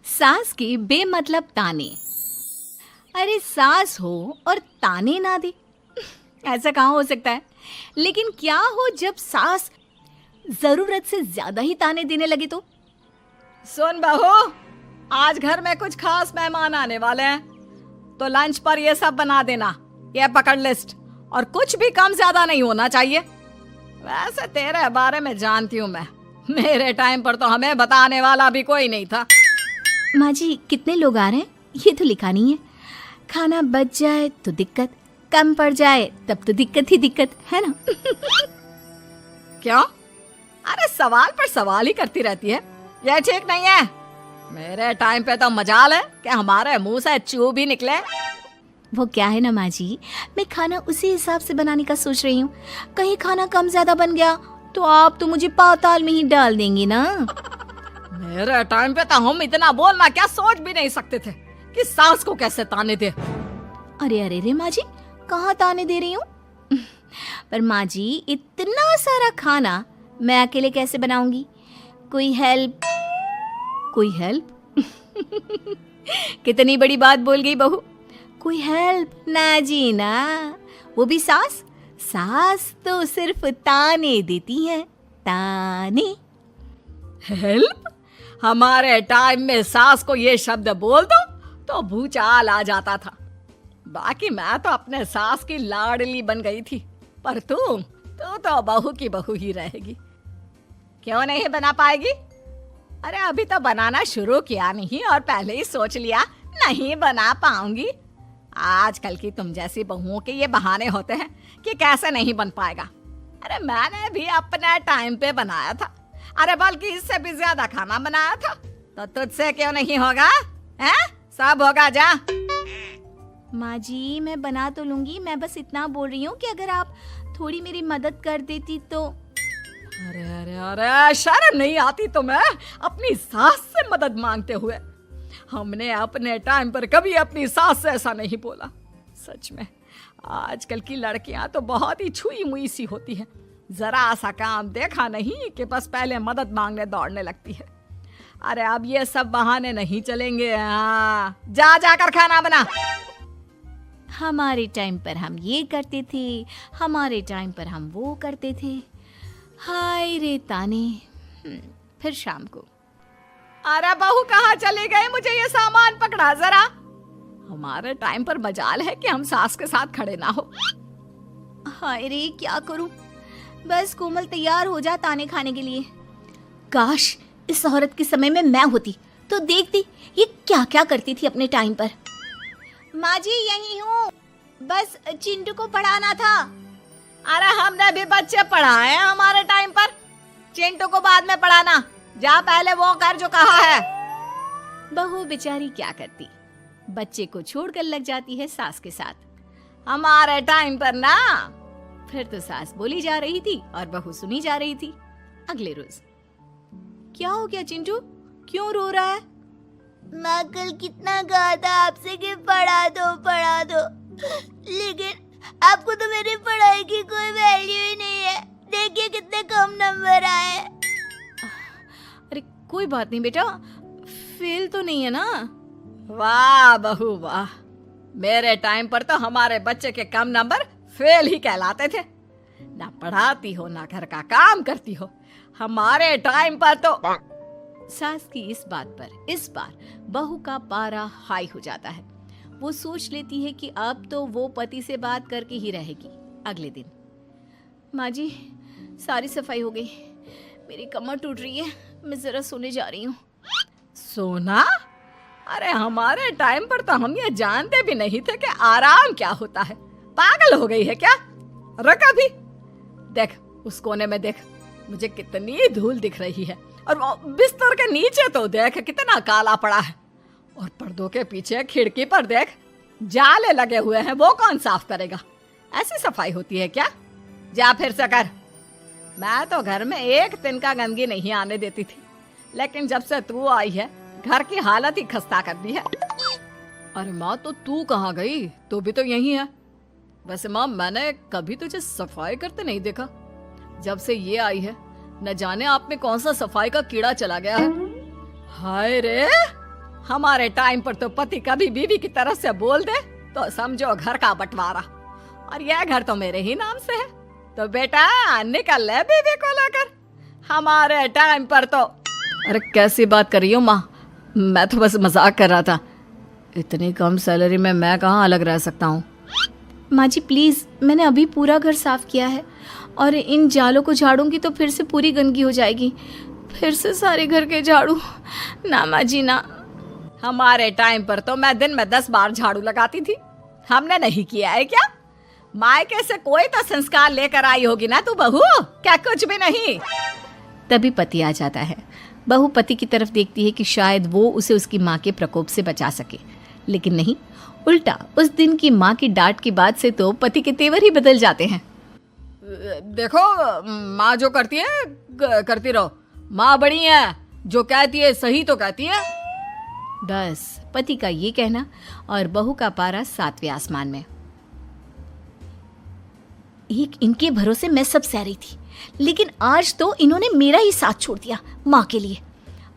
सास के बेमतलब ताने। अरे सास हो और ताने ना दे, ऐसा कहाँ हो सकता है। लेकिन क्या हो जब सास जरूरत से ज्यादा ही ताने देने लगे तो। सुन बहू, आज घर में कुछ खास मेहमान आने वाले हैं, तो लंच पर ये सब बना देना। ये पकड़ लिस्ट, और कुछ भी कम ज्यादा नहीं होना चाहिए। वैसे तेरे बारे में जानती हूँ मैं, मेरे टाइम पर तो हमें बताने वाला भी कोई नहीं था। माँ जी कितने लोग आ रहे हैं ये तो लिखा नहीं है। खाना बच जाए तो दिक्कत, कम पड़ जाए तब तो दिक्कत ही दिक्कत है ना। क्यों? अरे सवाल पर सवाल ही करती रहती है, ये ठीक नहीं है। मेरे टाइम पे तो मजाल है कि हमारे मुंह से चू भी निकले। वो क्या है ना माँ जी, मैं खाना उसी हिसाब से बनाने का सोच रही हूँ। कहीं खाना कम ज्यादा बन गया तो आप तो मुझे पाताल में ही डाल देंगी ना। मेरे टाइम पे तो हम इतना बोलना क्या सोच भी नहीं सकते थे कि सास को कैसे ताने दे। अरे अरे रे माँ जी, कहाँ ताने दे रही हूँ। पर माँ जी इतना सारा खाना मैं अकेले कैसे बनाऊंगी। कोई हेल्प, कोई हेल्प। कितनी बड़ी बात बोल गई बहू। कोई हेल्प ना जी ना, वो भी सास। सास तो सिर्फ ताने देती है, ताने। हेल्प? हमारे टाइम में सास को ये शब्द बोल दो तो भूचाल आ जाता था। बाकी मैं तो अपने सास की लाडली बन गई थी, पर तू तो बहू की बहू ही रहेगी। क्यों नहीं बना पाएगी? अरे अभी तो बनाना शुरू किया नहीं और पहले ही सोच लिया नहीं बना पाऊंगी। आजकल की तुम जैसी बहुओं के ये बहाने होते हैं कि कैसे नहीं बन पाएगा। अरे मैंने भी अपने टाइम पे बनाया था, अरे बल्कि इससे भी ज्यादा खाना बनाया था, तो तुझसे क्यों नहीं होगा? हैं? सब होगा जा। माँ जी मैं बना तो लूंगी, मैं बस इतना बोल रही हूँ कि अगर आप थोड़ी मेरी मदद कर देती तो। अरे अरे अरे, शर्म नहीं आती तुम्हें अपनी सास से मदद मांगते हुए? हमने अपने टाइम पर कभी अपनी सास से ऐसा नहीं बोला। सच में आजकल की लड़कियां तो बहुत ही छुई मुई सी होती हैं। जरा सा काम देखा नहीं कि बस पहले मदद मांगने दौड़ने लगती है। अरे अब ये सब बहाने नहीं चलेंगे। हाँ, जा जाकर खाना बना। हमारे टाइम पर हम ये करते थे, हमारे टाइम पर हम वो करते थे। हाय रे ताने। फिर शाम को। अरे बहू कहाँ चली गई? मुझे ये सामान पकड़ा जरा। हमारे टाइम पर मजाल है कि हम सास के साथ खड़े ना हो। हाय रे क्या करूं, बस कोमल तैयार हो जा ताने खाने के लिए। काश इस औरत के समय में मैं होती तो देखती ये क्या क्या करती थी अपने टाइम पर। माँ जी यही हूँ, बस चिंटू को पढ़ाना था। अरे हमने भी बच्चे पढ़ाए हैं हमारे टाइम पर, चिंटू को बाद में पढ़ाना। जा पहले वो कर जो कहा है। बहू बेचारी क्या करती, बच्चे को छोड़कर लग जाती है सास के साथ। हमारे टाइम पर ना। फिर तो सास बोली जा रही थी और बहू सुनी जा रही थी। अगले रोज। क्या हो गया चिंटू, क्यों रो रहा है? माँ कल कितना कहा था आपसे कि पढ़ा दो, लेकिन आपको तो मेरी पढ़ाई की कोई वैल्यू ही नहीं है। देखिए कितने कम नंबर आए। अरे कोई बात नहीं बेटा, फेल तो नहीं है ना। वाह बहू वाह, मेरे टाइम पर तो हमारे बच्चे के कम नंबर फेल ही कहलाते थे। ना पढ़ाती हो ना घर का काम करती हो। हमारे टाइम पर तो। सास की इस बात पर इस बार बहू का पारा हाई हो जाता है। वो सोच लेती है कि अब तो वो पति से बात करके ही रहेगी। अगले दिन। माँ जी सारी सफाई हो गई, मेरी कमर टूट रही है, मैं जरा सोने जा रही हूँ। सोना? अरे हमारे टाइम पर तो हम ये जानते भी नहीं थे कि आराम क्या होता है। पागल हो गई है क्या? रख अभी। देख उस कोने में देख, मुझे कितनी धूल दिख रही है। और बिस्तर के नीचे तो देख कितना काला पड़ा है। और पर्दों के पीछे खिड़की पर देख जाले लगे हुए हैं, वो कौन साफ करेगा? ऐसी सफाई होती है क्या? जा फिर से कर। मैं तो घर में एक दिन का गंदगी नहीं आने देती थी, लेकिन जब से तू आई है घर की हालत ही खस्ता कर दी है। अरे माँ तो तू कहाँ गई? तू भी तो यही है। वैसे माँ मैंने कभी तुझे सफाई करते नहीं देखा। जब से ये आई है न जाने आप में कौन सा सफाई का कीड़ा चला गया है। हाय रे, हमारे टाइम पर तो पति कभी बीवी की तरफ से बोल दे तो समझो घर का बंटवारा, और यह घर तो मेरे ही नाम से है। तो बेटा निकल ले बीवी को लेकर। हमारे टाइम पर तो। अरे कैसी बात कर रही हो माँ, मैं तो बस मजाक कर रहा था। इतनी कम सैलरी में मैं कहाँ अलग रह सकता हूँ। माँ जी प्लीज़, मैंने अभी पूरा घर साफ किया है और इन जालों को झाड़ूंगी तो फिर से पूरी गंदगी हो जाएगी। फिर से सारे घर के झाड़ू। ना माँ जी ना। हमारे टाइम पर तो मैं दिन में 10 बार झाड़ू लगाती थी, हमने नहीं किया है क्या? मायके से कोई तो संस्कार लेकर आई होगी ना तू बहू, क्या कुछ भी नहीं। तभी पति आ जाता है। बहू पति की तरफ देखती है कि शायद वो उसे उसकी माँ के प्रकोप से बचा सके, लेकिन नहीं, उल्टा उस दिन की माँ की डांट के बाद से तो पति के तेवर ही बदल जाते हैं। देखो माँ जो करती है करती रहो, माँ बड़ी है, जो कहती है सही तो कहती है। बस पति का ये कहना और बहू का पारा 7वें आसमान में। एक इनके भरोसे मैं सब सह रही थी, लेकिन आज तो इन्होंने मेरा ही साथ छोड़ दिया माँ के लिए।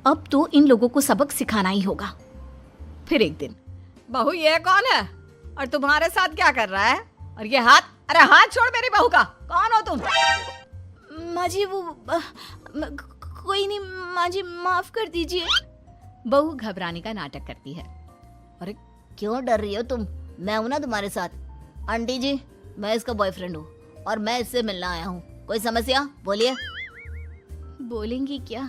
अब तो इन लोगों को सबक सिखाना ही होगा। फिर एक दिन, बहू ये कौन है और तुम्हारे साथ क्या कर रहा है? और ये हाथ, अरे हाथ छोड़ मेरी बहू का, कौन हो तुम? माँ जी वो कोई नहीं माँ जी, माफ कर दीजिए। बहू घबराने का नाटक करती है। अरे क्यों डर रही हो तुम? मैं हूं ना तुम्हारे साथ। आंटी जी, मैं इसका बॉयफ्रेंड हूँ और मैं इससे मिलना आया हूँ। कोई समस्या? बोलिए। बोलेंगी क्या?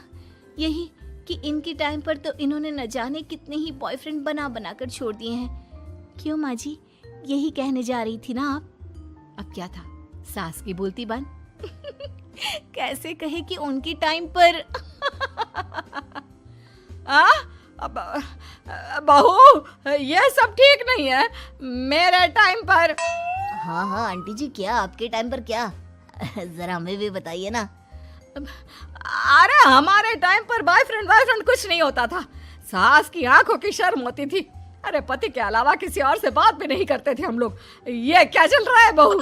यही कि इनके टाइम पर तो इन्होंने न जाने कितने ही बॉयफ्रेंड बना बना कर छोड़ दिए हैं। क्यों माँ जी, यही कहने जा रही थी ना आप? अब क्या था, सास की बोलती बन। कैसे कहे कि उनके टाइम पर। बहू ये सब ठीक नहीं है। मेरे टाइम पर। हाँ हाँ आंटी जी, क्या आपके टाइम पर क्या? जरा हमें भी बताइए ना। अरे हमारे टाइम पर बॉयफ्रेंड कुछ नहीं होता था। सास की आंखों की शर्म होती थी। अरे पति के अलावा किसी और से बात भी नहीं करते थे हम लोग। ये क्या चल रहा है बहू?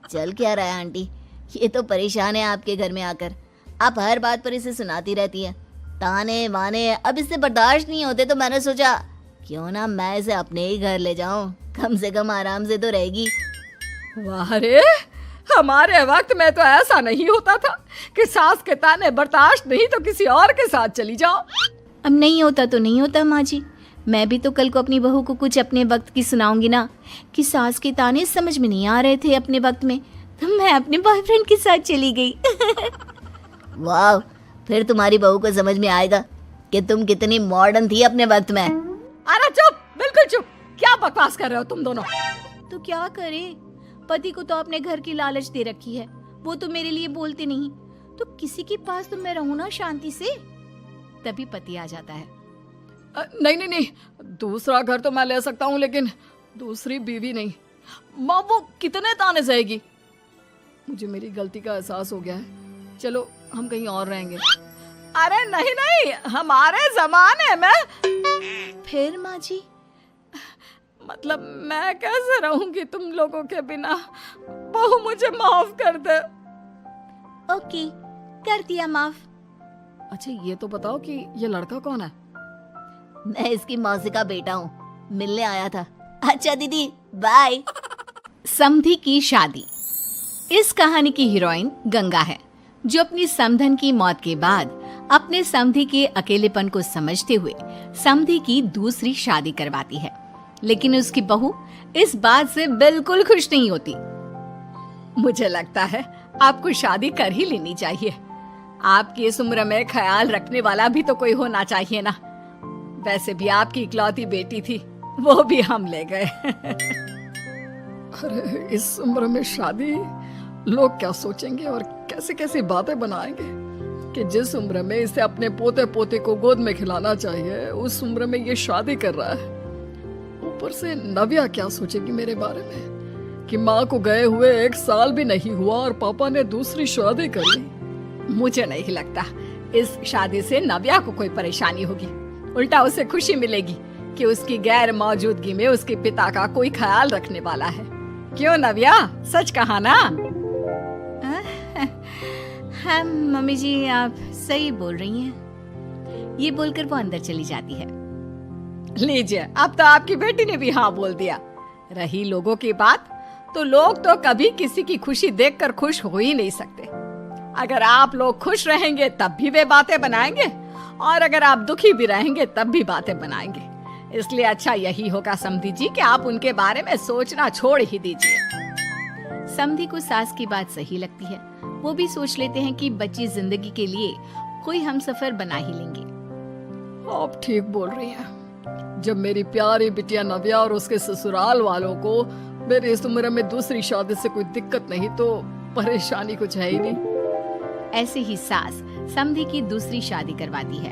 चल क्या रहा है आंटी? ये तो परेशान है आपके घर में आकर। आप हर बात पर इसे सुनाती रहती हैं, ताने माने। अब इससे बर्दाश्त नहीं होते तो मैंने सोचा क्यों ना मैं इसे अपने ही घर ले जाऊं, कम से कम आराम से तो रहेगी। वाह रे, हमारे वक्त में तो ऐसा नहीं होता था कि सास के ताने बर्दाश्त नहीं तो किसी और के साथ चली जाओ। अब नहीं होता तो नहीं होता माँ जी। मैं भी तो कल को अपनी बहू को कुछ अपने वक्त की सुनाऊंगी ना कि सास के ताने समझ में नहीं आ रहे थे अपने वक्त में, तो मैं अपने बॉयफ्रेंड के साथ चली गई। वाह, फिर तुम्हारी बहू को समझ में आएगा कि तुम कितनी मॉडर्न थी अपने वक्त में। अरे चुप, बिल्कुल चुप। क्या बकवास कर रहे हो तुम दोनों? तो क्या करे, पति को तो अपने घर की लालच दे रखी है, वो तो मेरे लिए बोलते नहीं, तो किसी के पास तो मैं रहूं ना शांति से। तभी पति आ जाता है। नहीं, दूसरा घर तो मैं ले सकता हूँ, लेकिन दूसरी बीवी नहीं। माँ वो कितने ताने सहेगी? मुझे मेरी गलती का एहसास हो गया है। चलो हम कहीं और रहेंगे। अरे नहीं, हमारे जमाने में। फिर माँ जी? मतलब मैं कैसे रहूंगी तुम लोगों के बिना? बहू मुझे माफ कर दे। ओके, कर दिया माफ। अच्छा ये तो बताओ कि ये लड़का कौन है? मैं इसकी मौसी का बेटा हूँ, मिलने आया था। अच्छा दीदी, बाय। समधी की शादी। इस कहानी की हीरोइन गंगा है, जो अपनी समधन की मौत के बाद अपने समधी के अकेलेपन को समझते हुए समधी की दूसरी शादी करवाती है। लेकिन उसकी बहू इस बात से बिल्कुल खुश नहीं होती। मुझे लगता है आपको शादी कर ही लेनी चाहिए। आपकी इस उम्र में ख्याल रखने वाला भी तो कोई होना चाहिए ना। वैसे भी आपकी इकलौती बेटी थी, वो भी हम ले गए। अरे इस उम्र में शादी, लोग क्या सोचेंगे और कैसे कैसी बातें बनाएंगे कि जिस उम्र में इसे अपने पोते पोते को गोद में खिलाना चाहिए, उस उम्र में ये शादी कर रहा है। ऊपर से नव्या क्या सोचेगी मेरे बारे में कि माँ को गए हुए 1 साल भी नहीं हुआ और पापा ने दूसरी शादी कर ली। मुझे नहीं लगता इस शादी से नव्या को कोई परेशानी होगी। उल्टा उसे खुशी मिलेगी कि उसकी गैर मौजूदगी में उसके पिता का कोई ख्याल रखने वाला है। क्यों नव्या, सच कहा ना? हाँ मम्मी जी, आप सही बोल रही हैं। ये बोलकर वो अंदर चली जाती है। लीजिए, अब तो आपकी बेटी ने भी हाँ बोल दिया। रही लोगों की बात, तो लोग तो कभी किसी की खुशी देखकर खुश हो ही नहीं सकते। अगर आप लोग खुश रहेंगे तब भी वे बातें बनाएंगे, और अगर आप दुखी भी रहेंगे तब भी बातें बनाएंगे। इसलिए अच्छा यही होगा समधी जी कि आप उनके बारे में सोचना छोड़ ही दीजिए। समधी को सास की बात सही लगती है। वो भी सोच लेते हैं कि बच्ची जिंदगी के लिए कोई हमसफर बना ही लेंगे। आप ठीक बोल रही हैं। जब मेरी प्यारी बिटिया नव्या और उसके ससुराल वालों को मेरी इस उम्र में दूसरी शादी से कोई दिक्कत नहीं, तो परेशानी कुछ है ही नहीं। ऐसे ही सास समधी की दूसरी शादी करवाती है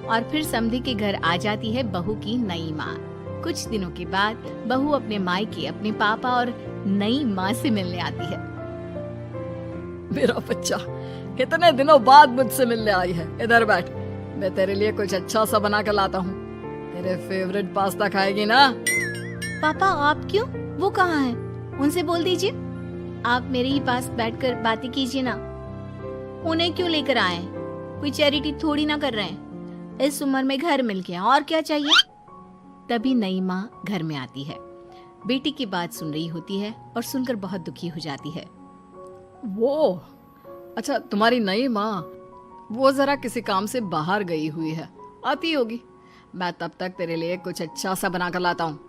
और फिर समधी के घर आ जाती है बहू की नई माँ। कुछ दिनों के बाद बहू अपने मायके अपने पापा और नई माँ से मिलने आती है। मेरा बच्चा कितने दिनों बाद मुझसे मिलने आई है। इधर बैठ, मैं तेरे लिए कुछ अच्छा सा बना कर लाता हूँ। तेरे फेवरेट पास्ता खाएगी ना? पापा आप क्यों? वो कहाँ है? उनसे बोल दीजिए। आप मेरे ही पास बैठकर बातें कीजिए ना। उन्हें क्यों लेकर आए? कोई चैरिटी थोड़ी ना कर रहे हैं। इस उम्र में घर मिल गया, और क्या चाहिए? तभी नई माँ घर में आती है। बेटी की बात सुन रही होती है और सुनकर बहुत दुखी हो जाती है। वो अच्छा, तुम्हारी नई माँ वो जरा किसी काम से बाहर गई हुई है, आती होगी। मैं तब तक तेरे लिए कुछ अच्छा सा बना कर लाता हूँ।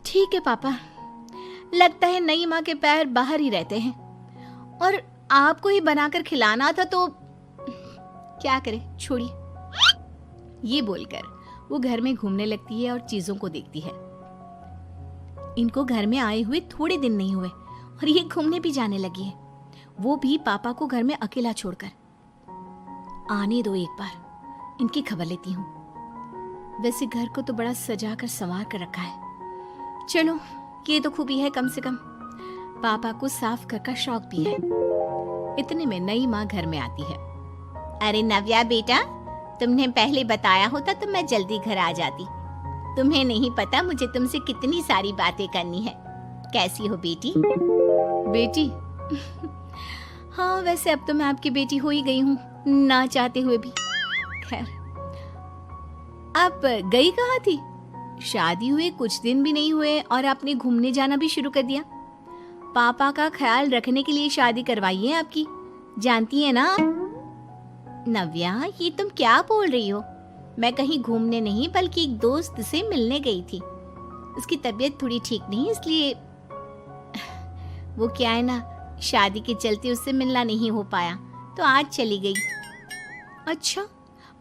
ठीक है पापा। लगता है नई माँ के पैर बाहर ही रहते हैं, और आपको ही बनाकर खिलाना था तो क्या करे, छोड़िए। ये बोलकर वो घर में घूमने लगती है और चीजों को देखती है। इनको घर में आए हुए थोड़े दिन नहीं हुए और ये घूमने भी जाने लगी है, वो भी पापा को घर में अकेला छोड़कर। आने दो, एक बार इनकी खबर लेती हूँ। वैसे घर को तो बड़ा सजा कर संवार कर रखा है। चलो, ये तो खूबी है, कम से कम पापा को साफ घर का शौक भी है। इतने में नई माँ घर में आती है। अरे नव्या बेटा, तुमने पहले बताया होता तो मैं जल्दी घर आ जाती। तुम्हें नहीं पता मुझे तुमसे कितनी सारी बातें करनी है। कैसी हो बेटी? बेटी? हाँ, वैसे अब तो मैं आपकी बेटी हो ही गई हूँ, ना चाहते हुए भी। खैर, आप गई कहाँ थी? शादी हुए कुछ दिन भी नहीं हुए और आपने घूमने जाना भी शुरू कर दिया। पापा का ख्याल रखने के लिए शादी करवाई है आपकी, जानती है ना आप? नव्या, ये तुम क्या बोल रही हो? मैं कहीं घूमने नहीं बल्कि एक दोस्त से मिलने गई थी। उसकी तबीयत थोड़ी ठीक नहीं, इसलिए वो क्या है ना, शादी के चलते उससे मिलना नहीं हो पाया तो आज चली गई। अच्छा,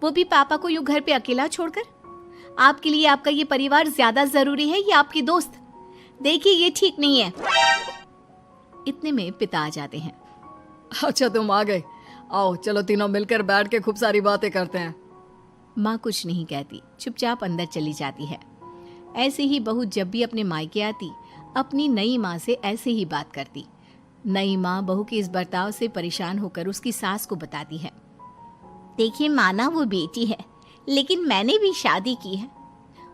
वो भी पापा को यूं घर पे अकेला छोड़कर? आपके लिए आपका ये परिवार ज्यादा जरूरी है या आपकी दोस्त? देखिए, ये ठीक नहीं है। इतने में पिता आ जाते हैं। अच्छा, तुम आ गए। आओ, चलो तीनों मिलकर बैठ के खूब सारी बातें करते हैं। माँ कुछ नहीं कहती, चुपचाप अंदर चली जाती है। ऐसे ही बहू जब भी अपने मायके आती, अपनी नई माँ से ऐसे ही बात करती। नई माँ बहू के इस बर्ताव से परेशान होकर उसकी सास को बताती है। देखिए माना, वो बेटी है, लेकिन मैंने भी शादी की है।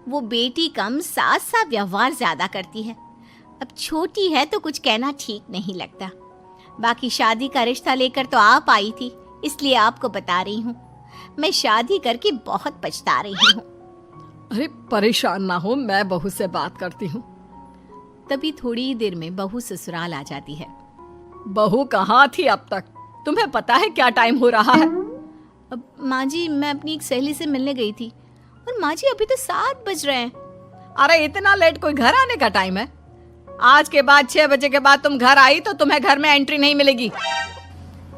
वो बेटी कम, सास सा व्यवहार ज्यादा करती है। अब छोटी है तो कुछ कहना ठीक नहीं लगता। बाकी शादी का रिश्ता लेकर तो आप आई थी, इसलिए आपको बता रही हूँ। मैं शादी करके बहुत पछता रही हूँ। अरे परेशान ना हो, मैं बहू से बात करती हूँ। तभी थोड़ी ही देर में बहू ससुराल आ जाती है। बहू कहाँ थी अब तक? तुम्हें पता है क्या टाइम हो रहा है? अब माँ जी, मैं अपनी एक सहेली से मिलने गई थी, और माँ जी अभी तो 7 बज रहे हैं। अरे इतना लेट कोई घर आने का टाइम है? आज के बाद 6 बजे के बाद तुम घर आई तो तुम्हें घर में एंट्री नहीं मिलेगी।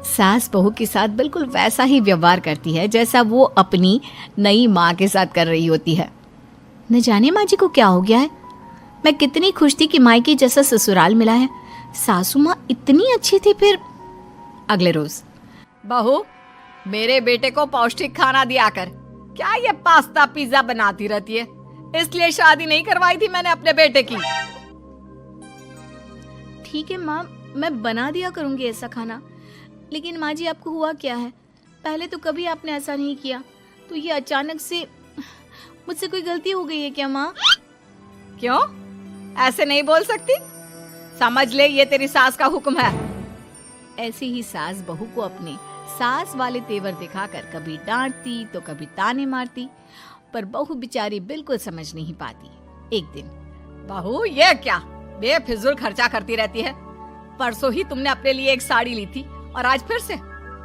सास बहू के साथ बिल्कुल वैसा ही व्यवहार करती है जैसा वो अपनी नई माँ के साथ कर रही होती है। न जाने माँ जी को क्या हो गया है। मैं कितनी खुश थी कि मायके जैसा ससुराल मिला है। सासू माँ इतनी अच्छी थी। फिर अगले रोज, बहू, मेरे बेटे को पौष्टिक खाना दिया कर। क्या ये पास्ता पिज्जा बनाती रहती है? इसलिए शादी नहीं करवाई थी मैंने अपने बेटे की। ठीक है माँ, मैं बना दिया करूंगी ऐसा खाना। लेकिन माँ जी, आपको हुआ क्या है? पहले तो कभी आपने ऐसा नहीं किया, तो ये अचानक से मुझसे कोई गलती हो गई है क्या माँ? क्यों? ऐसे नहीं बोल सकती। समझ ले, ये तेरी सास का हुक्म है। ऐसे ही सास बहू को अपने सास वाले तेवर दिखाकर कभी डांटती तो कभी ताने मारती, पर बहू बेचारी बिल्कुल समझ नहीं पाती। एक दिन, बहू ये क्या बेफिजूल खर्चा करती रहती है? परसों ही तुमने अपने लिए एक साड़ी ली थी और आज फिर से।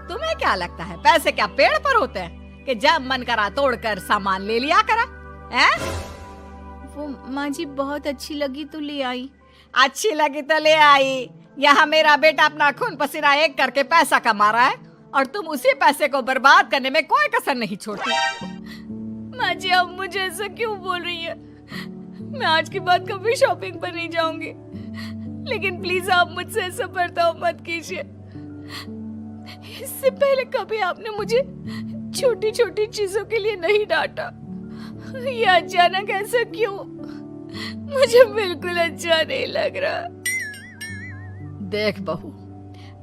तुम्हें क्या लगता है पैसे क्या पेड़ पर होते हैं कि जब मन करा तोड़कर सामान ले लिया करा? हैं? वो माँ जी बहुत अच्छी लगी तो ले आई। अच्छी लगी तो ले आई। यहाँ मेरा बेटा अपना खून पसीना एक करके पैसा कमा रहा है और तुम उसी पैसे को बर्बाद करने में कोई कसर नहीं छोड़ती। माँ जी आप मुझे ऐसा क्यों बोल रही है? मैं आज के बाद कभी शॉपिंग पर नहीं जाऊंगी, लेकिन प्लीज आप मुझसे ऐसा बर्ताव मत कीजिए। इससे पहले कभी आपने मुझे छोटी छोटी चीजों के लिए नहीं डांटा। ये अचानक ऐसा क्यों? मुझे बिल्कुल अच्छा नहीं लग रहा। देख बहू,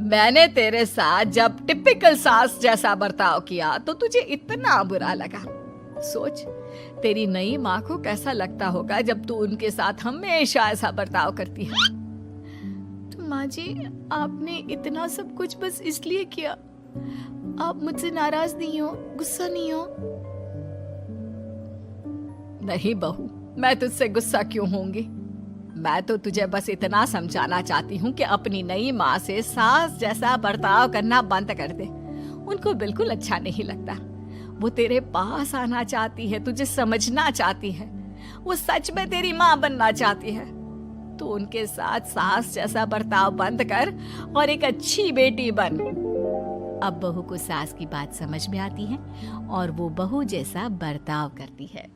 मैंने तेरे साथ जब टिपिकल सास जैसा बर्ताव किया तो तुझे इतना बुरा लगा। सोच तेरी नई माँ को कैसा लगता होगा जब तू उनके साथ हमेशा ऐसा बर्ताव करती है। तो माँ जी आपने इतना सब कुछ बस इसलिए किया? आप मुझसे नाराज नहीं हो, गुस्सा नहीं हो? नहीं बहू, मैं तुझसे गुस्सा क्यों होंगी? मैं तो तुझे बस इतना समझाना चाहती हूँ कि अपनी नई माँ से सास जैसा बर्ताव करना बंद कर दे। उनको बिल्कुल अच्छा नहीं लगता। वो तेरे पास आना चाहती है, तुझे समझना चाहती है, वो सच में तेरी माँ बनना चाहती है। तो उनके साथ सास जैसा बर्ताव बंद कर और एक अच्छी बेटी बन। अब बहू को सास की बात समझ में आती है और वो बहू जैसा बर्ताव करती है।